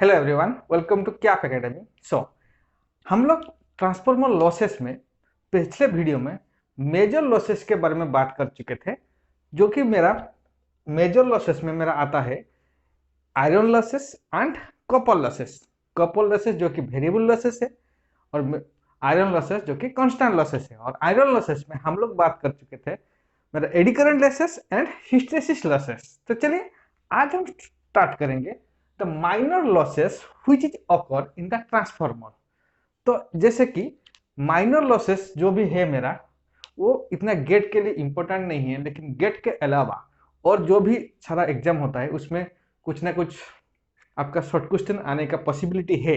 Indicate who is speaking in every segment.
Speaker 1: Hello everyone, welcome to क्याप academy. हम लोग ट्रांसफॉर्मर लॉसेस में पिछले वीडियो में मेजर लॉसेस के बारे में बात कर चुके थे, जो कि मेरा मेजर लॉसेस में मेरा आता है iron losses and copper losses. Copper losses जो कि वेरिएबल लॉसेस है और आयरन लॉसेस जो कि कांस्टेंट लॉसेस है। और आयरन लॉसेस में हम लोग बात कर चुके थे मेरा eddy current losses and hysteresis losses. तो चलिए आज हम स्टार्ट करेंगे the minor losses which is occur in the transformer. तो जैसे कि माइनर लॉसेस जो भी है मेरा, वो इतना गेट के लिए इंपॉर्टेंट नहीं है, लेकिन गेट के अलावा और जो भी सारा एग्जाम होता है उसमें कुछ ना कुछ आपका शॉर्ट क्वेश्चन आने का पॉसिबिलिटी है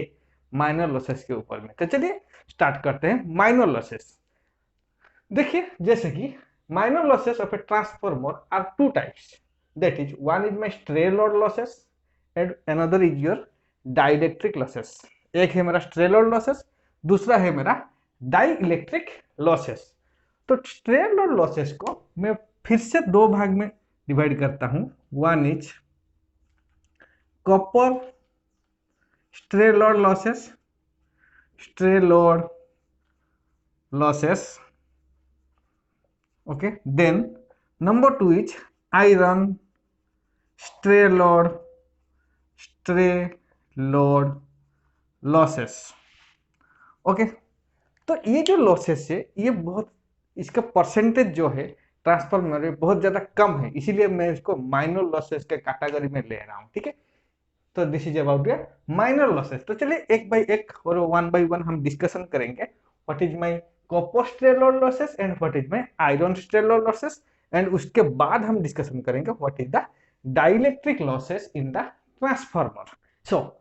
Speaker 1: माइनर लॉसेस के ऊपर में। तो चलिए स्टार्ट करते हैं माइनर लॉसेस। देखिए, जैसे कि minor losses of a transformer are two types, that is one is my stray load losses and another is your dielectric losses. एक है मेरा स्ट्रे लोड लॉसेस, दूसरा है मेरा डाई इलेक्ट्रिक लॉसेस। तो स्ट्रे लोड लॉसेस को मैं फिर से दो भाग में डिवाइड करता हूं। One is copper stray load losses, stray load losses, okay. Then number two is iron stray load losses, okay. तो ये जो लॉसेस है ये बहुत, इसका परसेंटेज जो है ट्रांसफार्मर में बहुत ज्यादा कम है, इसीलिए मैं इसको माइनर लॉसेस के कैटेगरी में ले रहा हूँ, ठीक है। तो this is about your minor losses. तो चलिए एक बाय एक और वन बाय वन हम डिस्कशन करेंगे। What is my copper stray load losses and what is my iron stray load losses, and उसके बाद हम डिस्कशन करेंगे what is the dielectric losses in the transformer. So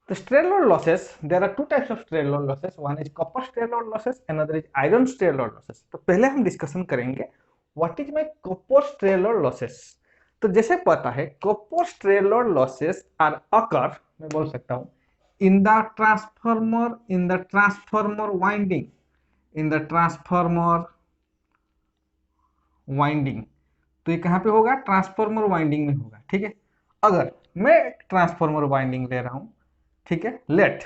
Speaker 1: the stray load losses, there are two types of stray load losses. One is copper stray load losses, another is iron stray load losses. तो पहले हम discussion करेंगे what is my copper stray load losses। तो जैसे पता है copper stray load losses are occur, मैं बोल सकता हूँ, in the transformer winding, in the transformer winding। तो ये कहाँ पे होगा? ट्रांसफॉर्मर वाइंडिंग में होगा, ठीक है। अगर मैं ट्रांसफॉर्मर वाइंडिंग ले रहा हूँ, ठीक है, लेट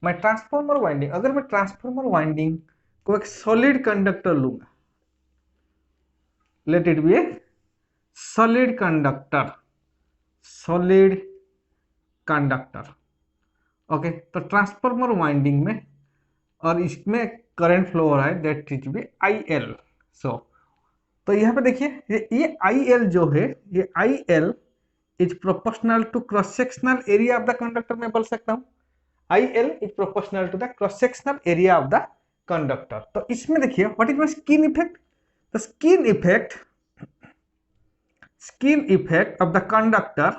Speaker 1: मैं ट्रांसफॉर्मर वाइंडिंग, अगर मैं ट्रांसफॉर्मर वाइंडिंग को एक सॉलिड कंडक्टर लूंगा, let it be a solid conductor, solid conductor, okay. तो ट्रांसफॉर्मर वाइंडिंग में और इसमें करंट फ्लो हो रहा है, that is b i l. So तो यहाँ पे देखिए ये आई एल जो है, ये I L is proportional to cross sectional area of the conductor, मैं बोल सकता हूँ IL is proportional to the cross sectional area of the conductor। तो इसमें देखिए what is my skin effect. The skin effect of the conductor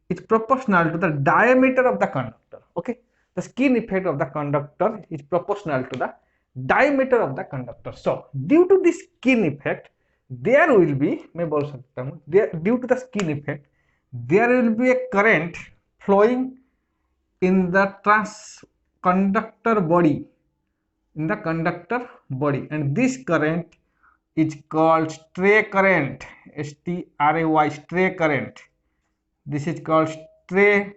Speaker 1: is proportional to the diameter of the conductor, okay। the skin effect of the conductor is proportional to the diameter of the conductor। so due to this skin effect there will be, मैं बोल सकता हूँ, due to the skin effect there will be a current flowing in the conductor body, in the conductor body, and this current is called stray current, stray, stray current। this is called stray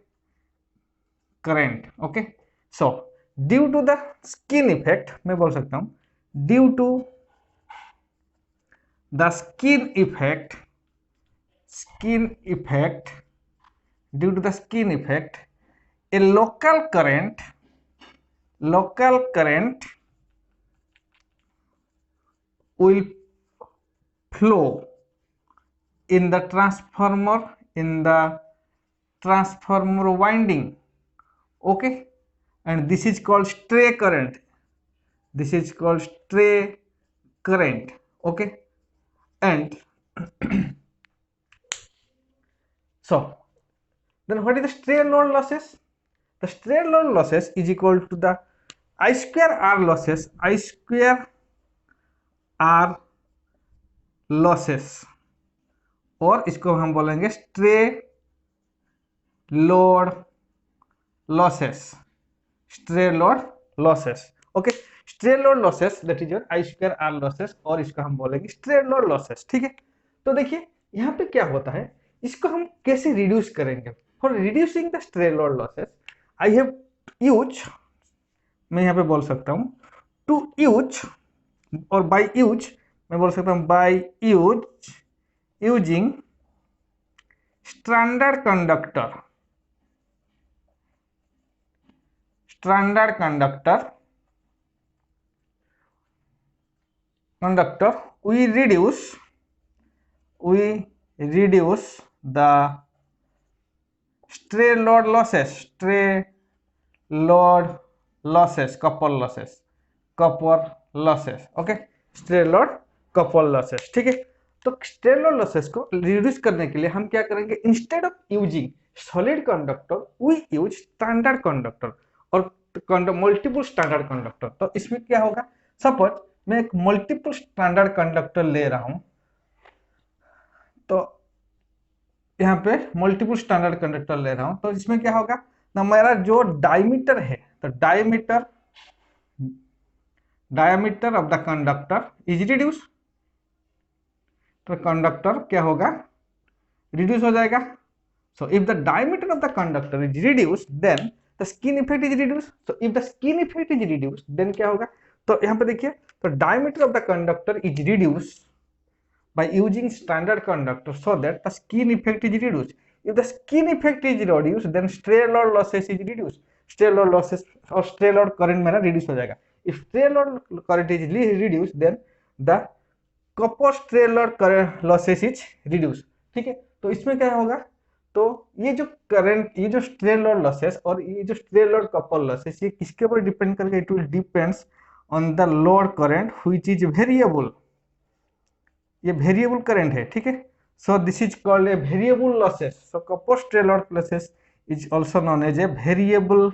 Speaker 1: current, okay। so due to the skin effect, मैं बोल सकता हूँ, due to the skin effect, due to the skin effect a local current will flow in the transformer winding, okay, and this is called stray current, okay। and so then what is the stray load losses? The stray load losses is equal to the I square R losses, और इसको हम बोलेंगे stray load losses, okay. Stray load losses that is your I square R losses, और इसको हम बोलेंगे stray load losses, ठीक है। तो देखिए यहाँ पे क्या होता है, इसको हम कैसे रिड्यूस करेंगे। For reducing the stray load losses I have use, मैं यहाँ पे बोल सकता हूँ टू यूज, और बाय यूज मैं बोल सकता हूँ by using standard conductor, we reduce the stray load losses, copper losses, okay, stray load copper losses, ठीक है। तो स्ट्रे लोड लॉसेस को रिड्यूस करने के लिए हम क्या करेंगे, instead of using solid conductor we use standard conductor और मल्टीपल स्टैंडर्ड कंडक्टर। तो इसमें क्या होगा, सपोज मैं एक मल्टीपल स्टैंडर्ड कंडक्टर ले रहा हूं, तो यहाँ पे मल्टीपल स्टैंडर्ड कंडक्टर ले रहा हूं, तो इसमें क्या होगा ना, मेरा जो डायमीटर है, तो diameter of the conductor is reduce, तो कंडक्टर क्या होगा, रिड्यूस हो जाएगा। So if the diameter of the conductor is reduce then the skin effect is reduce. So if the skin effect is reduce then क्या होगा, तो यहाँ पे देखिए, तो diameter of the conductor is reduce by using standard conductor so that the skin effect is reduced. If the skin effect is reduced, then stray load losses is reduced. Stray load losses और stray load current मेरा reduce हो जाएगा. If stray load current is reduced, then the copper stray load current losses is reduced. ठीक है, तो इसमें क्या होगा, तो ये जो करंट, ये जो stray load losses और ये जो stray load copper losses, ये किसके ऊपर डिपेंड करेगा, it will depends on the load current which is variable. ये वेरिएबल करंट है, ठीक है। So this is called a variable losses. So copper stray load losses is also known as a variable,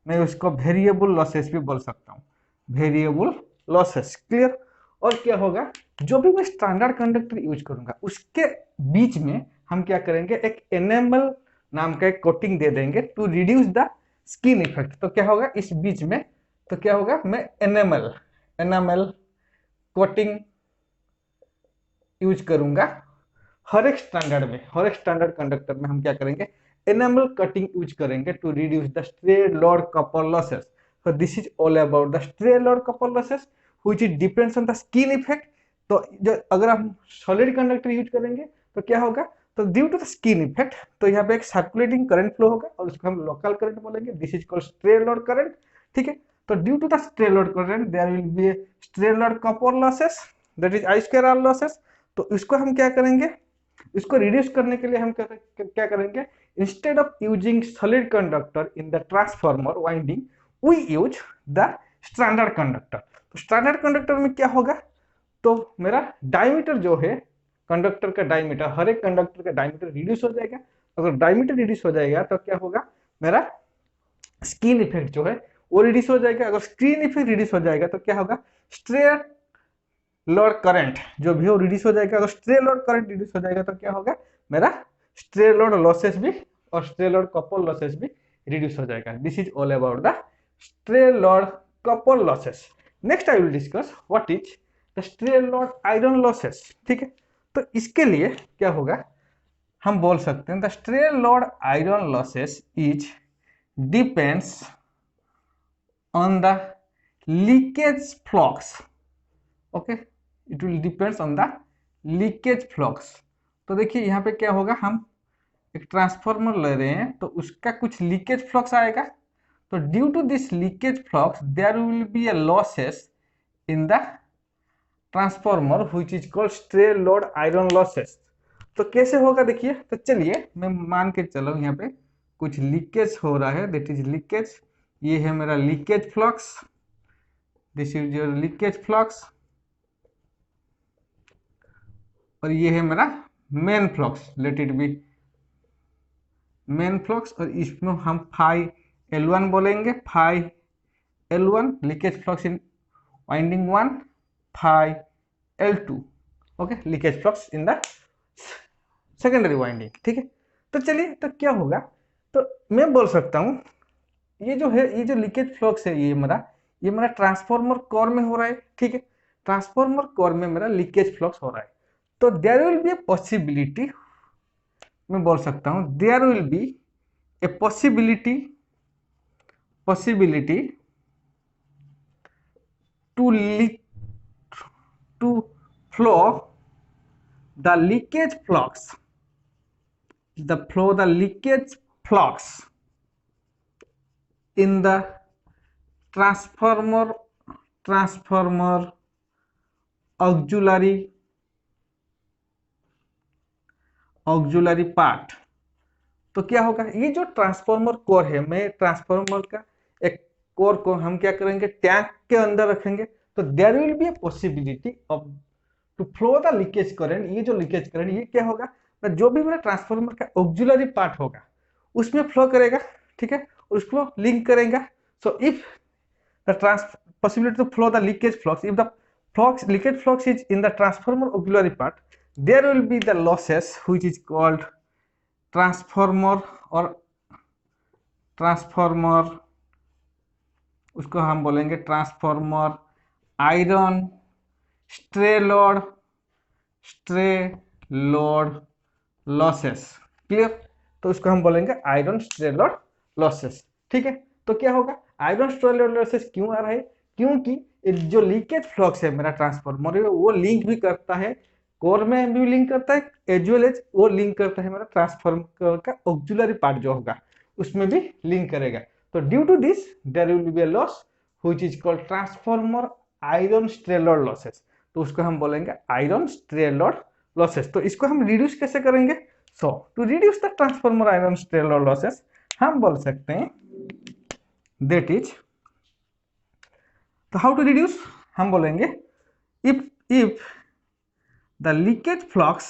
Speaker 1: मैं उसको variable losses भी बोल सकता हूँ, वेरिएबल लॉसेस, क्लियर। और क्या होगा, जो भी मैं स्टैंडर्ड कंडक्टर यूज करूंगा उसके बीच में हम क्या करेंगे, एक एनेमल नाम का एक कोटिंग दे देंगे to reduce the skin effect. तो क्या होगा इस बीच में, तो क्या होगा, मैं एनामल कोटिंग यूज करूंगा हर एक स्टैंडर्ड में, हर एक स्टैंडर्ड कंडक्टर में हम क्या करेंगे, एनामल कटिंग यूज करेंगे to reduce the stray load copper losses. So this is all about the stray load copper losses which is depends on the skin effect. तो जो अगर हम सॉलिड कंडक्टर यूज करेंगे तो क्या होगा, तो due to the skin effect, तो यहाँ पे एक सर्कुलेटिंग करंट फ्लो होगा और उसको हम लोकल करंट बोलेंगे, this is called stray load current, ठीक है। तो due to the stray load current there will be a stray load copper losses, that is I square R losses. तो इसको हम क्या करेंगे, इसको रिड्यूस करने के लिए हम क्या करेंगे, instead of using solid conductor in the transformer winding we use the standard conductor. तो स्टैंडर्ड कंडक्टर में क्या होगा, तो मेरा डायमीटर जो है, कंडक्टर का डायमीटर, हर एक कंडक्टर का डायमीटर रिड्यूस हो जाएगा। अगर डायमीटर रिड्यूस हो जाएगा तो क्या होगा, मेरा स्किन इफेक्ट जो है वो रिड्यूस हो जाएगा। अगर स्किन इफेक्ट रिड्यूस हो जाएगा तो क्या होगा, स्ट्रे लोड करंट जो भी हो रिड्यूस हो जाएगा। अगर स्ट्रे लोड करंट रिड्यूस हो जाएगा तो क्या होगा, मेरा स्ट्रे लोड लॉसेस भी और स्ट्रे लोड कपल लॉसेस भी रिड्यूस हो जाएगा। This is all about the stray load copper losses. Next I will discuss what is the stray load iron losses, ठीक है। तो इसके लिए क्या होगा, हम बोल सकते हैं the stray load iron losses is depends on the leakage flux, okay, it will depends on the leakage flux. तो देखिए यहाँ पे क्या होगा, हम एक ट्रांसफार्मर ले रहे हैं तो उसका कुछ लीकेज फ्लक्स आएगा, तो due to this leakage flux there will be a losses in the transformer which is called stray load iron losses. तो कैसे होगा देखिए, तो चलिए मैं मान के चलो यहाँ पे कुछ लीकेज हो रहा है, दैट इज लीकेज, ये है मेरा leakage flux, this is your leakage flux, और ये है मेरा main flux, let it be main flux, और इसमें हम फाई L1 बोलेंगे, phi L1 leakage flux in winding 1, phi L2, okay, leakage flux in the secondary winding, ठीक है। तो चलिए, तो क्या होगा, तो मैं बोल सकता हूँ ये जो है, ये जो लीकेज फ्लक्स है, ये मेरा ट्रांसफार्मर कोर में हो रहा है, ठीक है। ट्रांसफार्मर कोर में मेरा लीकेज फ्लक्स हो रहा है, तो there will be a possibility, मैं बोल सकता हूँ there will be a possibility to leak to flow the leakage flux the leakage flux in the transformer auxiliary part। तो क्या होगा, ये जो ट्रांसफार्मर कोर है, मैं ट्रांसफार्मर का एक कोर को हम क्या करेंगे, टैंक के अंदर रखेंगे। तो there will be a possibility of to flow the leakage current. ये जो लीकेज करंट ये क्या होगा, जो भी मेरा ट्रांसफार्मर का ऑक्सिलरी पार्ट होगा उसमें फ्लो करेगा, ठीक है, और उसको लिंक करेगा। सो if the possibility to flow the leakage flux, if the leakage flux is in the transformer auxiliary part, there will be the losses which is called transformer उसको हम बोलेंगे transformer iron stray load losses. Clear? तो उसको हम बोलेंगे iron stray load losses. ठीक है, तो क्या होगा, आयरन स्ट्रे लोड लॉसेस क्यों आ रहा है, क्योंकि जो लीकेज फ्लक्स है मेरा ट्रांसफार्मर वो लिंक भी करता है, कोर में भी लिंक करता है, एज वेल एज वो लिंक करता है मेरा ट्रांसफार्मर का ऑक्सिलरी पार्ट जो होगा उसमें भी लिंक करेगा। तो due to this there will be a loss which is called transformer iron stray load losses. तो उसको हम बोलेंगे आयरन स्ट्रे लोड लॉसेस। तो इसको हम रिड्यूस कैसे करेंगे? So to reduce the transformer iron stray load losses हम बोल सकते हैं दैट इज, तो हाउ टू रिड्यूस, हम बोलेंगे if the leakage flux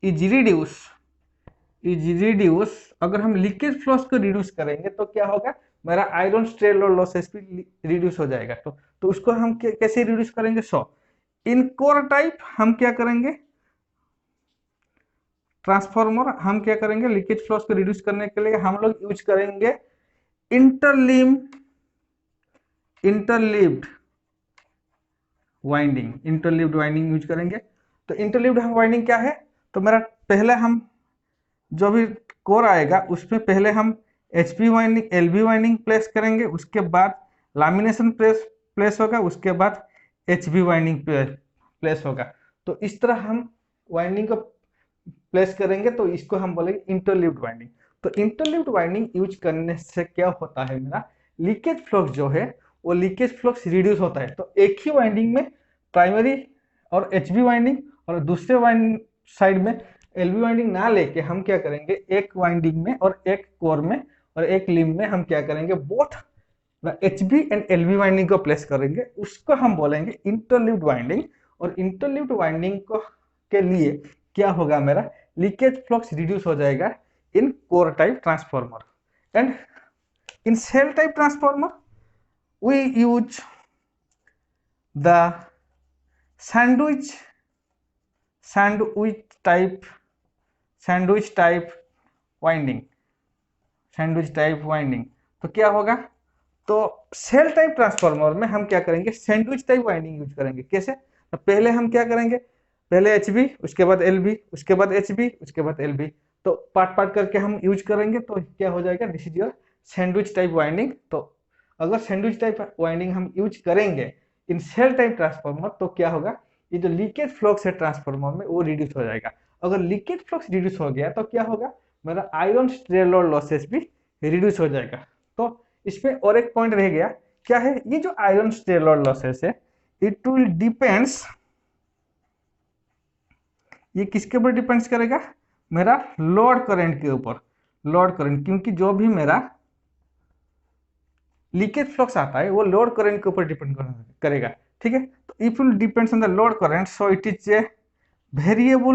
Speaker 1: is reduced, अगर हम लीकेज फ्लक्स को रिड्यूस करेंगे तो क्या होगा, मेरा आयरन स्ट्रे लोड लॉसेस भी रिड्यूस हो जाएगा। तो उसको हम कैसे रिड्यूस करेंगे? सो इन कोर टाइप हम क्या करेंगे, ट्रांसफार्मर हम क्या करेंगे, लीकेज फ्लक्स को रिड्यूस करने के लिए हम लोग यूज करेंगे इंटरलीव्ड वाइंडिंग यूज करेंगे। तो इंटरलीव्ड वाइंडिंग क्या है, तो मेरा पहले हम जो भी कोर आएगा उसमें पहले हम HP winding LV winding place करेंगे, उसके बाद लैमिनेशन प्लेस होगा, उसके बाद HV वाइंडिंग प्लेस होगा। तो इस तरह हम वाइंडिंग को प्लेस करेंगे, तो इसको हम बोलेंगे इंटरलीव्ड वाइंडिंग। तो इंटरलीव्ड वाइंडिंग यूज करने से क्या होता है, मेरा लीकेज फ्लक्स जो है वो लीकेज फ्लक्स रिड्यूस होता है। तो एक ही वाइंडिंग में प्राइमरी और HV वाइंडिंग और दूसरे साइड में LV वाइंडिंग ना लेके हम क्या करेंगे, एक वाइंडिंग में और एक कोर में और एक लिंब में हम क्या करेंगे, both HV and LV winding को प्लेस करेंगे, उसको हम बोलेंगे इंटरलीव्ड वाइंडिंग। और इंटरलीव्ड वाइंडिंग को के लिए क्या होगा, मेरा लीकेज फ्लक्स रिड्यूस हो जाएगा in core type transformer. And in shell type transformer we use the sandwich type winding। तो क्या होगा, तो सेल टाइप ट्रांसफार्मर में हम क्या करेंगे, सैंडविच टाइप वाइंडिंग यूज करेंगे। कैसे? तो पहले हम क्या करेंगे, पहले HV, उसके बाद LV, उसके बाद HV, उसके बाद LV, तो पार्ट करके हम यूज करेंगे। तो क्या हो जाएगा, this is your sandwich type winding. तो अगर सैंडविच टाइप वाइंडिंग हम यूज करेंगे इन सेल टाइप ट्रांसफार्मर, तो क्या होगा, ये जो लीकेज फ्लक्स है ट्रांसफार्मर में वो रिड्यूस हो जाएगा। अगर लीकेज फ्लक्स रिड्यूस हो गया तो क्या होगा, मेरा आयरन स्ट्रे लोड लॉसेस भी रिड्यूस हो जाएगा। तो इसमें और एक पॉइंट रह गया, क्या है, ये जो आयरन स्ट्रे लोड लॉसेस है इट विल डिपेंड्स, ये किसके ऊपर डिपेंड्स करेगा, मेरा लोड करंट के ऊपर। लोड करंट, क्योंकि जो भी मेरा लीकेज फ्लक्स आता है वो लोड करंट के ऊपर डिपेंड करेगा। ठीक है, तो if will depends on the load current, so it is a variable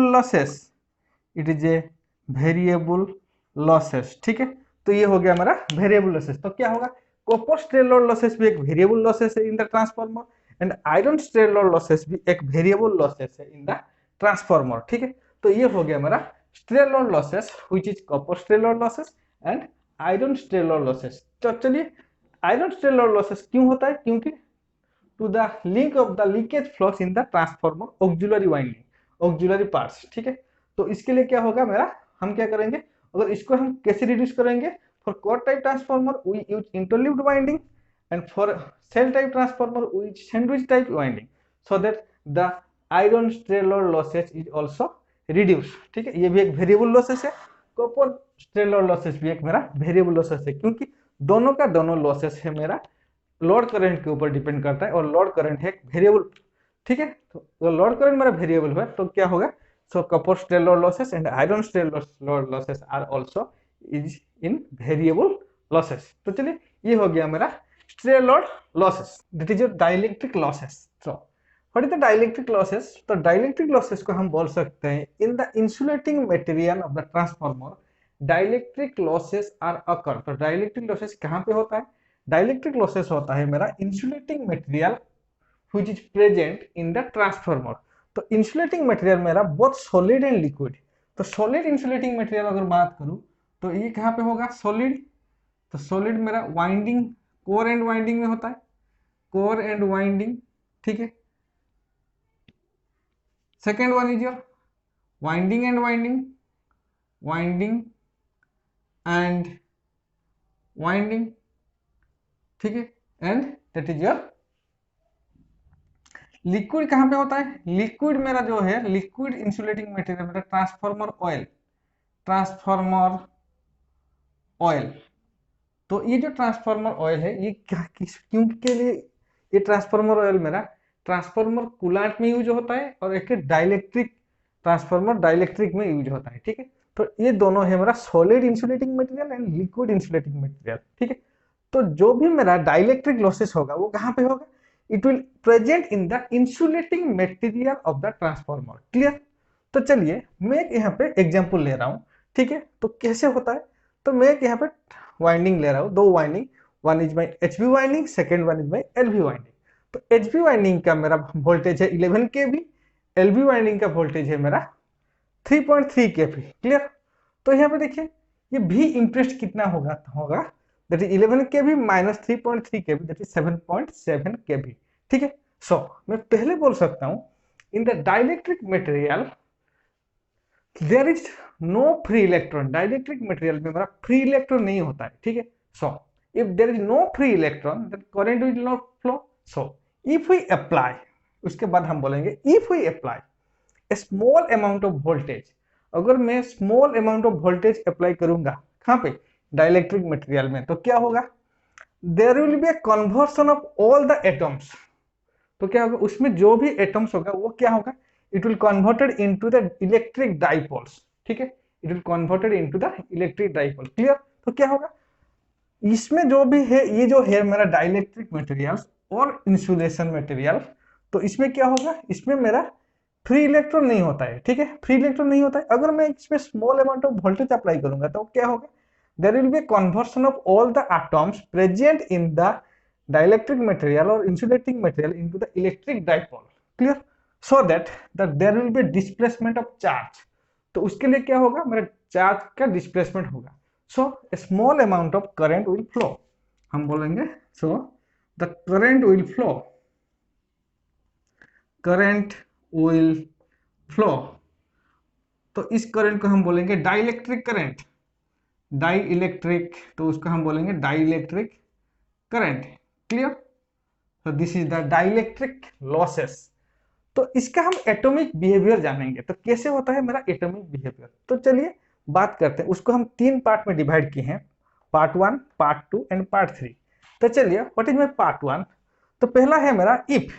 Speaker 1: losses. ठीक है, तो ये हो गया हमारा वेरिएबल लॉसेस। तो क्या होगा, कॉपर स्ट्रे लोड लॉसेस भी एक वेरिएबल लॉसेस है इन the transformer, and iron stray load losses भी एक वेरिएबल लॉसेस है इन द ट्रांसफार्मर। ठीक है, तो ये हो गया हमारा stray load losses which is copper stray load losses and iron stray load losses. तो चलिए, आयरन स्ट्रे लोड लॉसेस क्यों होता है, क्योंकि to the link of the leakage flux in the transformer auxiliary winding, auxiliary parts. ठीक है, तो इसके लिए क्या होगा मेरा, हम क्या करेंगे, अगर इसको हम कैसे रिड्यूस करेंगे, for core type transformer we use interleaved winding and for shell type transformer we use sandwich type winding so that the iron stray load losses is also reduce. ठीक है, ये भी एक वेरिएबल लॉसेस है, copper stray load losses भी एक मेरा variable losses है, क्योंकि दोनों का दोनों लॉसेस है मेरा लोड करंट के ऊपर डिपेंड करता है, और लोड करंट है एक वेरिएबल। ठीक है, तो लोड करंट मेरा वेरिएबल है तो क्या होगा, so copper stray load losses and iron stray load losses are also is in variable losses. तो चलिए ये हो गया मेरा stray load losses, that is your dielectric losses. So what is the dielectric losses, तो डाइलेक्ट्रिक लॉसेस को हम बोल सकते हैं in the insulating material of the transformer dielectric losses are occur. तो डाइलेक्ट्रिक लॉसेस कहाँ पे होता है, डाइलेक्ट्रिक लॉसेस होता है मेरा insulating material which is present in the transformer. तो इंसुलेटिंग मटेरियल मेरा बोथ सॉलिड एंड लिक्विड। तो सॉलिड इंसुलेटिंग मटेरियल अगर बात करूं तो ये कहाँ पे होगा, सॉलिड। तो सॉलिड मेरा वाइंडिंग, कोर एंड वाइंडिंग में होता है, कोर एंड वाइंडिंग। ठीक है, second one is your winding and winding, winding and winding. ठीक है, and that is your liquid. कहां पे होता है, लिक्विड मेरा जो है लिक्विड इंसुलेटिंग मटेरियल मेरा ट्रांसफार्मर ऑयल, ट्रांसफार्मर ऑयल। तो ये जो ट्रांसफार्मर ऑयल है ये क्या क्यों के लिए, ये ट्रांसफार्मर ऑयल मेरा ट्रांसफार्मर कूलेंट में यूज होता है और एक डाइलेक्ट्रिक ट्रांसफार्मर डाइलेक्ट्रिक में यूज होता है। ठीक है, तो ये दोनों है मेरा solid insulating material and liquid insulating material. ठीक है, तो जो भी मेरा डाइलेक्ट्रिक लॉसेस होगा वो कहां पे होगा, it will present in the insulating material of the transformer. Clear. तो चलिए मैं एक यहाँ पे एग्जांपल ले रहा हूँ। ठीक है, तो कैसे होता है, तो मैं एक यहाँ पे वाइंडिंग ले रहा हूँ, दो winding, one is my H B winding, second one is my L B winding. तो एच बी वाइंडिंग का मेरा वोल्टेज है 11 kV, एल बी वाइंडिंग का वोल्टेज है मेरा 3.3 kV। क्लियर। तो यहाँ पे देखिए ये भी इम्प्रेस्ड कितना होगा that is 11 kV minus 3.3 kV that is 7.7 kV। ठीक है, सो मैं पहले बोल सकता हूँ in the dielectric material there is no free electron. Dielectric material में मेरा फ्री इलेक्ट्रॉन नहीं होता है। ठीक है, so if there is no free electron then current will not flow. So if we apply, उसके बाद हम बोलेंगे if we apply a small amount of voltage, अगर मैं small amount of voltage apply करूंगा कहां पे, डाइलेक्ट्रिक मटेरियल में, तो क्या होगा, there will be a conversion of all the atoms. तो क्या होगा, उसमें जो भी एटम्स होगा वो क्या होगा, it will converted into the electric dipoles. ठीक है, it will converted into the electric dipole. Clear. तो क्या होगा, इसमें जो भी है ये जो है मेरा डाइलेक्ट्रिक मटेरियल और इंसुलेशन मटेरियल, तो इसमें क्या होगा, इसमें मेरा फ्री इलेक्ट्रॉन नहीं होता है। ठीक है, फ्री इलेक्ट्रॉन नहीं होता है। अगर मैं इसमें small amount of voltage apply करूंगा तो क्या होगा, there will be conversion of all the atoms present in the dielectric material और insulating material into the electric dipole. Clear. So that there will be displacement of charge. तो उसके लिए क्या होगा, मेरा चार्ज का डिस्प्लेसमेंट होगा। So a small amount of current will flow, हम बोलेंगे so the current will flow, current will flow. तो इस करंट को हम बोलेंगे डाइलेक्ट्रिक करंट, डाई इलेक्ट्रिक, तो उसको हम बोलेंगे डाइलेक्ट्रिक करंट। क्लियर। तो this is the dielectric losses. तो इसका हम एटॉमिक बिहेवियर जानेंगे, तो कैसे होता है मेरा एटॉमिक बिहेवियर। तो चलिए बात करते हैं, उसको हम तीन पार्ट में डिवाइड किए हैं, पार्ट 1, पार्ट 2 एंड पार्ट 3। तो चलिए व्हाट इज माय पार्ट 1। तो पहला है मेरा if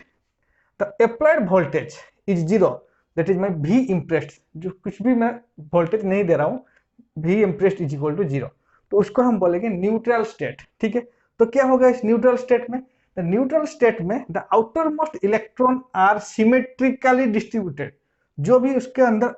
Speaker 1: the applied voltage is zero that is my V impressed, जो कुछ भी मैं वोल्टेज नहीं दे रहा हूँ, V impressed is equal to zero, तो उसको हम बोलेंगे न्यूट्रल स्टेट। ठीक है, तो क्या होगा इस न्यूट्रल स्टेट में, द न्यूट्रल स्टेट में the outermost electron are symmetrically distributed. जो भी उसके अंदर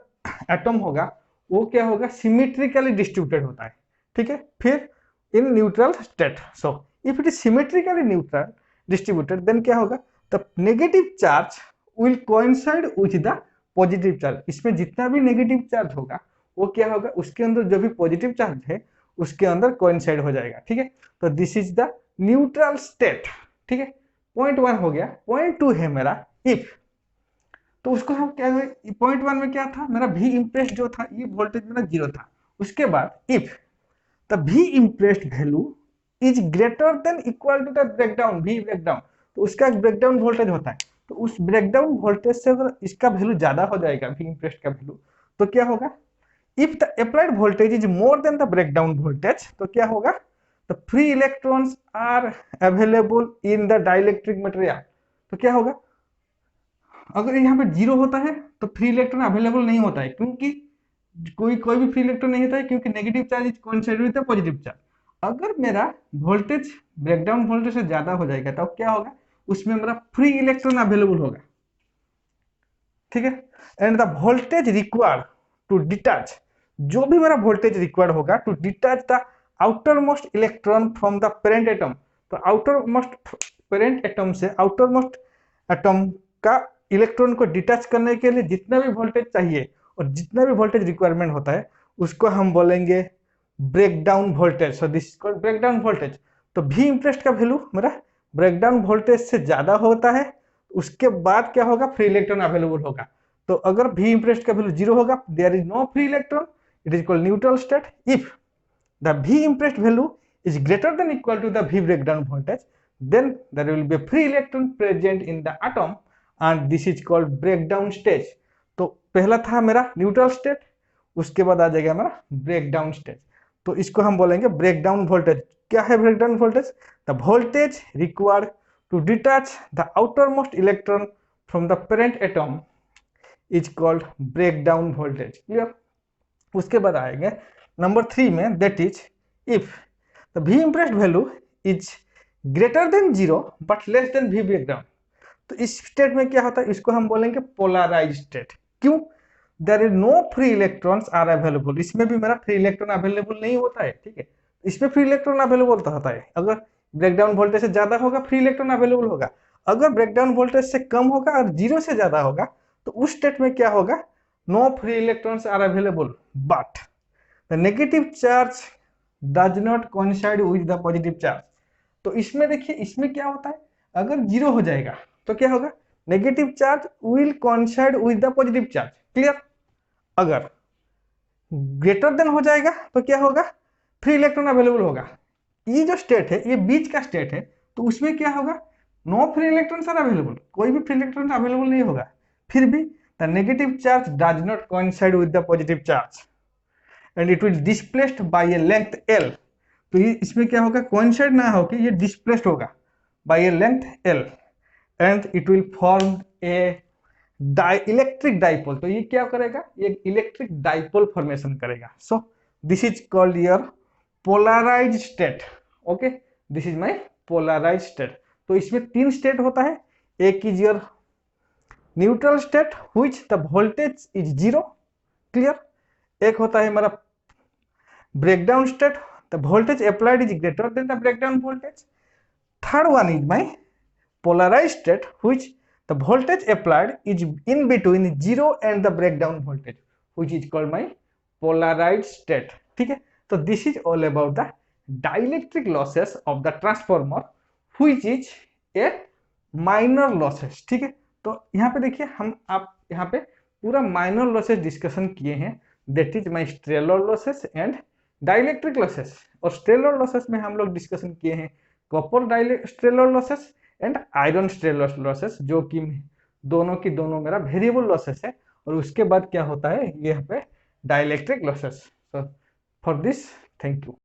Speaker 1: एटम होगा वो क्या होगा, सिमेट्रिकली डिस्ट्रीब्यूटेड होता है। ठीक है, फिर in neutral state, so if it is symmetrically neutral distributed then क्या होगा, the negative charge will coincide with the positive charge. इसमें जितना भी नेगेटिव चार्ज होगा वो क्या होगा, उसके अंदर जो भी पॉजिटिव चार्ज है उसके अंदर कोइंसाइड हो जाएगा। ठीक है, तो this is the neutral state. ठीक है, पॉइंट 1 हो गया। पॉइंट 2 है मेरा इफ, तो उसको हम क्या, पॉइंट वन में क्या था मेरा भी इम्प्रेस्ड जो था ये वोल्टेज मेरा 0 था। उसके बाद इफ द भी impressed value is greater than equal to the breakdown V breakdown, तो उसका एक ब्रेकडाउन वोल्टेज होता है। तो उस ब्रेकडाउन वोल्टेज से अगर इसका वैल्यू ज्यादा हो जाएगा भी इम्प्रेस्ड का वैल्यू, तो क्या होगा, if the applied voltage is more than the breakdown voltage, तो क्या होगा, the free electrons are available in the dielectric material. तो क्या होगा, अगर यहाँ पे 0 होता है तो फ्री इलेक्ट्रॉन अवेलेबल नहीं होता है, क्योंकि कोई कोई भी फ्री इलेक्ट्रॉन नहीं होता है, क्योंकि negative charge is coincide with the positive charge. अगर मेरा वोल्टेज ब्रेकडाउन वोल्टेज से ज्यादा हो जाएगा तो क्या होगा, उसमें मेरा फ्री इलेक्ट्रॉन अवेलेबल होगा, ठीक है। And the voltage required to detach, जो भी मेरा वोल्टेज रिक्वायर्ड होगा to detach the outermost electron from the parent atom, तो आउटर मोस्ट पेरेंट एटम से आउटर मोस्ट एटम का इलेक्ट्रॉन को डिटैच करने के लिए जितना भी वोल्टेज चाहिए और जितना भी वोल्टेज रिक्वायरमेंट होता है उसको हम बोलेंगे breakdown voltage. So this is called breakdown voltage. तो भी इम्प्रेस्ड का वैल्यू मेरा ब्रेकडाउन वोल्टेज से ज्यादा होता है, उसके बाद क्या होगा, फ्री इलेक्ट्रॉन अवेलेबल होगा। तो अगर भी इम्प्रेस्ड का वैल्यू 0 होगा, there is no free electron, it is called neutral state. If the भी impressed value is greater than equal to the V breakdown voltage, then there will be a free electron present in the atom and this is called breakdown stage। तो पहला था मेरा neutral state, उसके बाद आ जाएगा मेरा breakdown stage. तो इसको हम बोलेंगे ब्रेकडाउन वोल्टेज। क्या है breakdown voltage, the voltage required to detach the outermost electron from the parent atom is called breakdown voltage. Clear. उसके बाद आएंगे नंबर 3 में, that is if the V impressed value is greater than 0 but less than V breakdown। तो इस state में क्या होता है, इसको हम बोलेंगे पोलराइज स्टेट। क्यों, there is no free electrons are available, इसमें भी मेरा फ्री इलेक्ट्रॉन अवेलेबल नहीं होता है, ठीक है। इसमें फ्री इलेक्ट्रॉन अवेलेबल होता है, अगर ब्रेकडाउन वोल्टेज से ज्यादा होगा फ्री इलेक्ट्रॉन अवेलेबल होगा, अगर ब्रेकडाउन वोल्टेज से कम होगा और 0 से ज्यादा होगा तो उस स्टेट में क्या होगा, no free electrons are available but the negative charge does not coincide with the positive charge. तो इसमें देखिए, इसमें क्या होता है, अगर 0 हो जाएगा तो क्या होगा, negative charge will coincide with the positive charge. Clear. अगर ग्रेटर देन हो जाएगा तो क्या होगा, फ्री इलेक्ट्रॉन अवेलेबल होगा। ये जो स्टेट है ये बीच का स्टेट है, तो उसमें क्या होगा, no free electrons are available, कोई भी फ्री इलेक्ट्रॉन अवेलेबल नहीं होगा। फिर भी the negative charge does not coincide with the positive charge and it will displaced by a length L। तो ये इसमें क्या होगा, coincide ना होके ये displaced होगा by a length L and it will form a electric dipole। तो ये क्या करेगा, ये इलेक्ट्रिक डाइपोल फॉर्मेशन करेगा। So this is called your polarised state. Okay, this is my polarised state. तो इसमें 3 स्टेट होता है, एक is your neutral state which the voltage is 0। Clear. एक होता है हमारा breakdown state, the voltage applied is greater than the breakdown voltage. Third one is my polarised state which the voltage applied is in between 0 and the breakdown voltage which is called my polarised state. ठीक है। तो this is all about the dielectric losses of the transformer which is a minor losses. ठीक है। तो यहाँ पे देखिए, हम आप यहाँ पे पूरा माइनर लॉसेस डिस्कशन किए हैं, that is my stellar losses and dielectric losses. और स्टेलर लॉसेस में हम लोग डिस्कशन किए हैं copper stellar losses and iron stellar losses, जो कि दोनों की दोनों मेरा वेरिएबल लॉसेस है। और उसके बाद क्या होता है, ये यहाँ पे dielectric losses. For this, thank you.